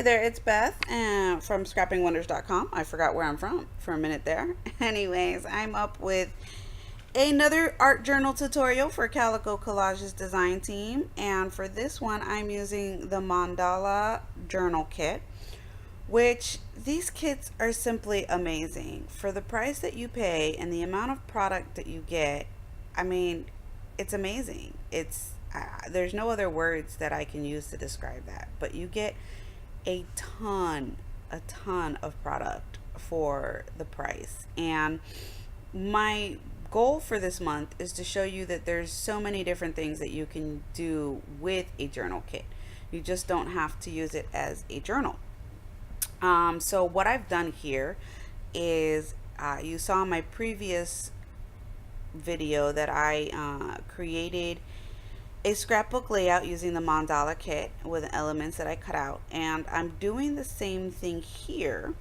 Hey there, it's Beth from scrappingwonders.com. I forgot where I'm from for a minute there. Anyways, I'm up with another art journal tutorial for Calico Collage's design team. And for this one, I'm using the Mandala Journal Kit, which these kits are simply amazing. For the price that you pay and the amount of product that you get, I mean, it's amazing. There's no other words that I can use to describe that, but you get a ton of product for the price. And my goal for this month is to show you that there's so many different things that you can do with a journal kit. You just don't have to use it as a journal. So what I've done here is you saw my previous video that I created a scrapbook layout using the mandala kit with elements that I cut out, and I'm doing the same thing here.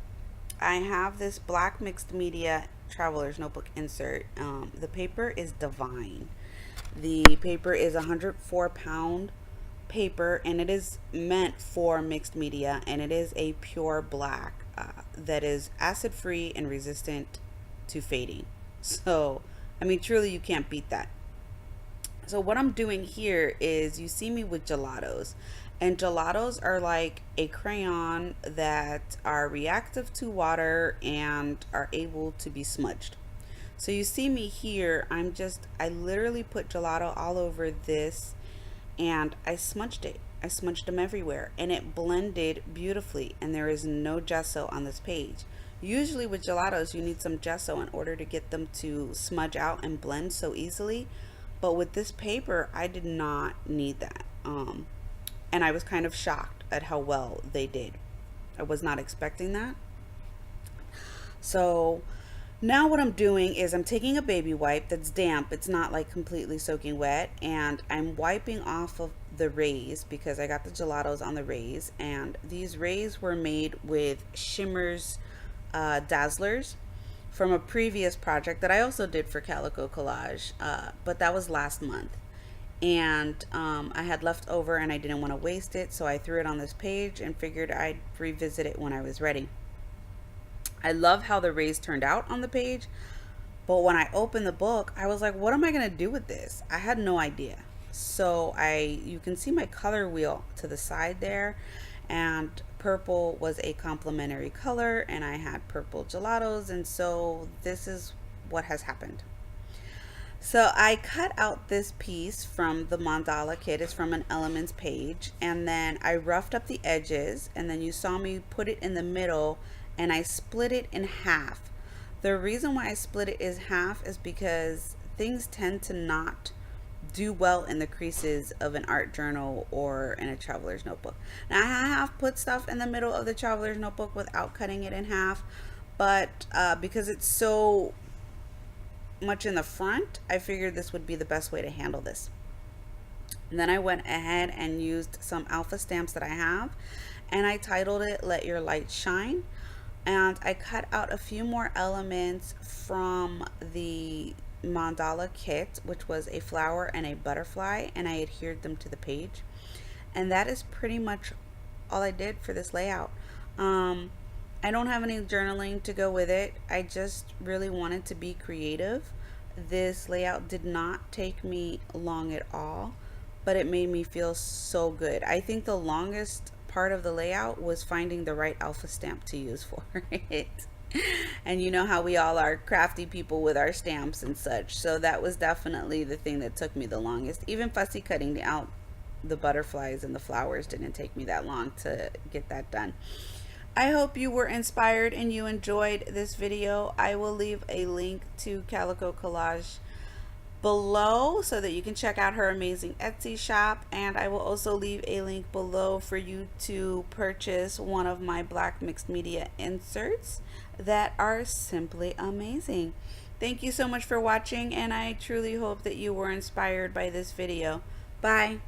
I have this black mixed media traveler's notebook insert. The paper is divine. The paper is 104-pound paper, and it is meant for mixed media, and it is a pure black that is acid free and resistant to fading. So I mean, truly, you can't beat that. So what I'm doing here is, you see me with gelatos, and gelatos are like a crayon that are reactive to water and are able to be smudged. So you see me here, I literally put gelato all over this, and I smudged it. I smudged them everywhere, and it blended beautifully, and there is no gesso on this page. Usually with gelatos, you need some gesso in order to get them to smudge out and blend so easily. But with this paper, I did not need that. And I was kind of shocked at how well they did. I was not expecting that. So now what I'm doing is I'm taking a baby wipe that's damp. It's not like completely soaking wet. And I'm wiping off of the rays because I got the gelatos on the rays. And these rays were made with Shimmer's Dazzlers from a previous project that I also did for Calico Collage, but that was last month. And I had left over and I didn't want to waste it, so I threw it on this page and figured I'd revisit it when I was ready. I love how the rays turned out on the page, but when I opened the book, I was like, what am I going to do with this? I had no idea. So you can see my color wheel to the side there, and purple was a complementary color, and I had purple gelatos, and so this is what has happened. So I cut out this piece from the mandala kit. It's from an elements page, and then I roughed up the edges, and then you saw me put it in the middle, and I split it in half. The reason why I split it in half is because things tend to not do well in the creases of an art journal or in a traveler's notebook. Now, I have put stuff in the middle of the traveler's notebook without cutting it in half, but because it's so much in the front, I figured this would be the best way to handle this. And then I went ahead and used some alpha stamps that I have, and I titled it Let Your Light Shine. And I cut out a few more elements from the mandala kit, which was a flower and a butterfly, and I adhered them to the page. And that is pretty much all I did for this layout. I don't have any journaling to go with it. I just really wanted to be creative. This layout did not take me long at all, but it made me feel so good. I think the longest part of the layout was finding the right alpha stamp to use for it. And you know how we all are crafty people with our stamps and such, so that was definitely the thing that took me the longest. Even fussy cutting out the butterflies and the flowers didn't take me that long to get that done. I hope you were inspired and you enjoyed this video. I will leave a link to Calico Collage below so that you can check out her amazing Etsy shop, and I will also leave a link below for you to purchase one of my black mixed media inserts that are simply amazing. Thank you so much for watching, and I truly hope that you were inspired by this video. Bye.